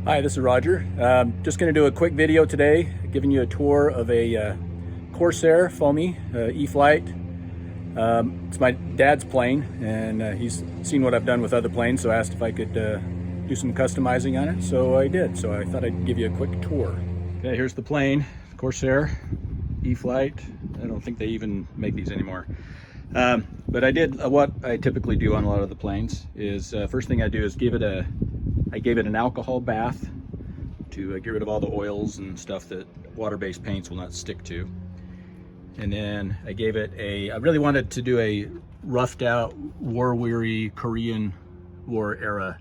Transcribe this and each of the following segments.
Hi, this is Roger. Just going to do a quick video today, giving you a tour of a Corsair foamy eFlight. It's my dad's plane, and he's seen what I've done with other planes, so asked if I could do some customizing on it. So I did. So I thought I'd give you a quick tour. Okay, here's the plane, Corsair eFlight. I don't think they even make these anymore. But I did what I typically do on a lot of the planes is first thing I do is I gave it an alcohol bath to get rid of all the oils and stuff that water-based paints will not stick to. And then I gave it I really wanted to do a roughed out, war-weary Korean War era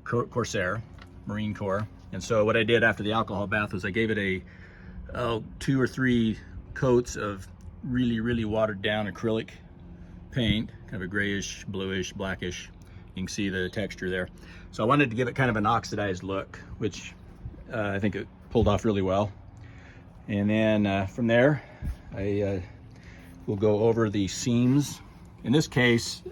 Corsair, Marine Corps. And so what I did after the alcohol bath was I gave it 2 or 3 coats of really watered down acrylic paint, kind of a grayish, bluish, blackish. You can see the texture there. So I wanted to give it kind of an oxidized look, which I think it pulled off really well. And then from there, I will go over the seams. In this case,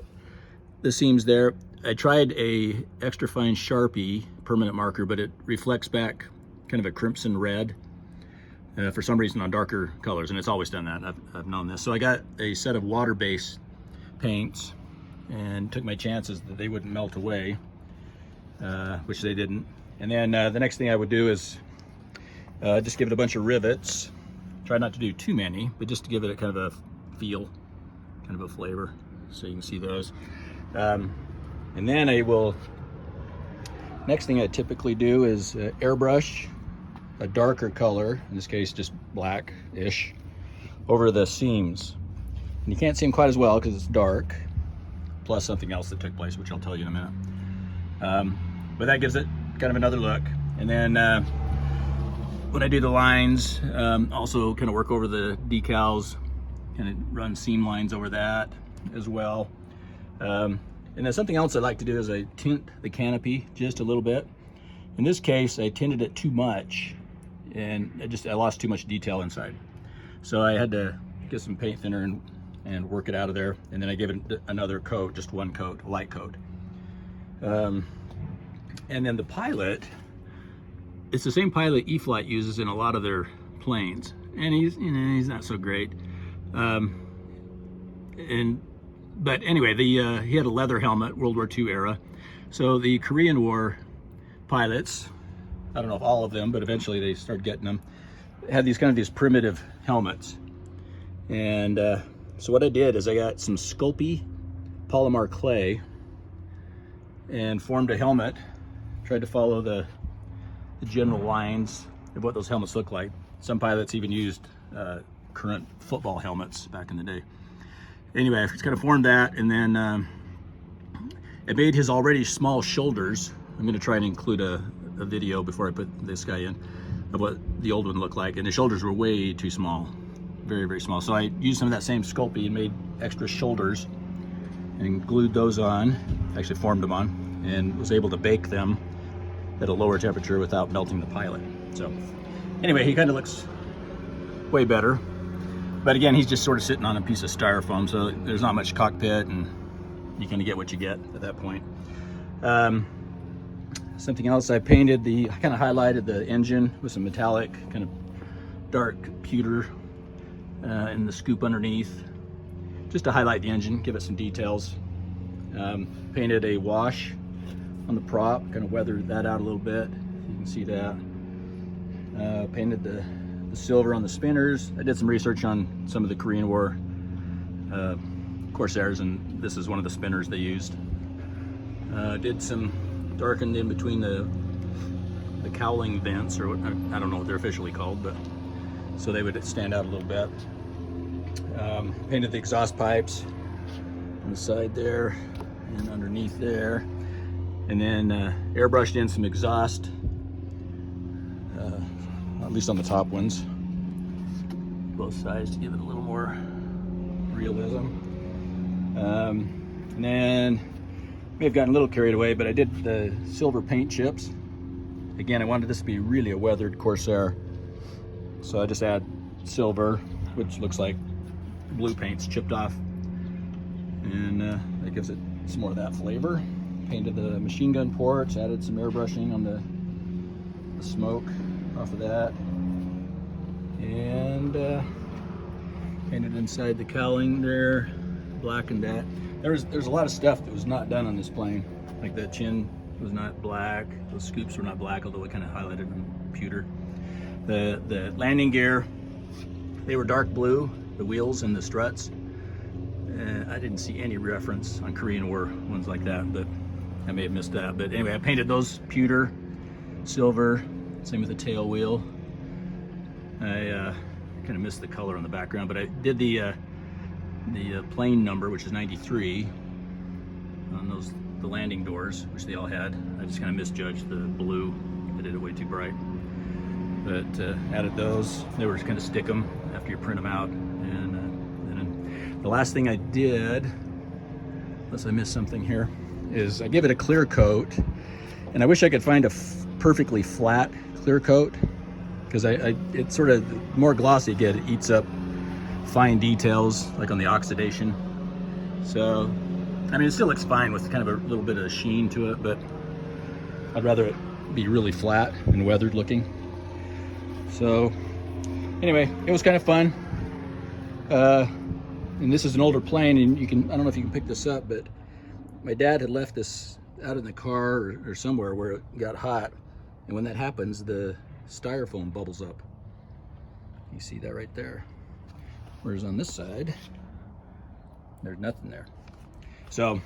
the seams there, I tried a extra fine Sharpie permanent marker, but it reflects back kind of a crimson red for some reason on darker colors, and it's always done that. I've known this. So I got a set of water-based paints and took my chances that they wouldn't melt away, which they didn't. And then the next thing I would do is just give it a bunch of rivets. Try not to do too many, but just to give it a kind of a feel, kind of a flavor, so you can see those. And then next thing I typically do is airbrush a darker color, in this case just black-ish, over the seams. And you can't see them quite as well because it's dark, plus something else that took place, which I'll tell you in a minute. But that gives it kind of another look. And then when I do the lines, also kind of work over the decals, kind of run seam lines over that as well. And then something else I like to do is I tint the canopy just a little bit. In this case, I tinted it too much, and I lost too much detail inside. So I had to get some paint thinner and work it out of there. And then I gave it another coat, just one coat, a light coat. And then the pilot, it's the same pilot eFlight uses in a lot of their planes. And he's not so great. But anyway, he had a leather helmet, World War II era. So the Korean War pilots, I don't know if all of them, but eventually they started getting them, had these primitive helmets. And so what I did is I got some Sculpey polymer clay and formed a helmet. Tried to follow the general lines of what those helmets look like. Some pilots even used current football helmets back in the day. Anyway, I just kind of formed that, and then I made his already small shoulders. I'm going to try and include a video before I put this guy in of what the old one looked like, and the shoulders were way too small, very small. So I used some of that same Sculpey and made extra shoulders and glued those on, actually formed them on, and was able to bake them at a lower temperature without melting the pilot. So anyway, he kind of looks way better. But again, he's just sort of sitting on a piece of styrofoam, so there's not much cockpit, and you kind of get what you get at that point. Something else, I kind of highlighted the engine with some metallic, kind of dark pewter in the scoop underneath, just to highlight the engine, give it some details. Painted a wash on the prop, kind of weathered that out a little bit. You can see that. Painted the silver on the spinners. I did some research on some of the Korean War Corsairs, and this is one of the spinners they used. Did some darkened in between the cowling vents, or I don't know what they're officially called, but so they would stand out a little bit. Painted the exhaust pipes on the side there and underneath there, and then airbrushed in some exhaust, at least on the top ones, both sides, to give it a little more realism. And then may have gotten a little carried away, but I did the silver paint chips. Again, I wanted this to be really a weathered Corsair, so I just add silver, which looks like blue paint's chipped off, and that gives it some more of that flavor. Painted the machine gun ports, added some airbrushing on the smoke off of that. And painted inside the cowling there, blackened that. There's a lot of stuff that was not done on this plane. Like the chin was not black, those scoops were not black, although it kind of highlighted them pewter. The landing gear, they were dark blue, the wheels and the struts. I didn't see any reference on Korean War ones like that, but I may have missed that. But anyway, I painted those pewter, silver, same with the tail wheel. I kind of missed the color on the background, but I did the plane number, which is 93, on the landing doors, which they all had. I just kind of misjudged the blue. I did it way too bright. But added those. They were just kind of stick them after you print them out. And then the last thing I did, unless I missed something here, is I give it a clear coat. And I wish I could find a perfectly flat clear coat, because it's sort of more glossy you get, it eats up fine details like on the oxidation. So I mean, it still looks fine with kind of a little bit of sheen to it, but I'd rather it be really flat and weathered looking. So anyway, it was kind of fun. And this is an older plane, and I don't know if you can pick this up, but my dad had left this out in the car or somewhere where it got hot. And when that happens, the styrofoam bubbles up. You see that right there. Whereas on this side, there's nothing there. So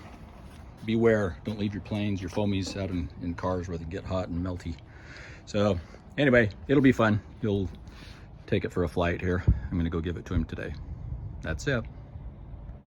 beware, don't leave your planes, your foamies out in cars where they get hot and melty. So anyway, it'll be fun. You'll take it for a flight here. I'm gonna go give it to him today. That's it.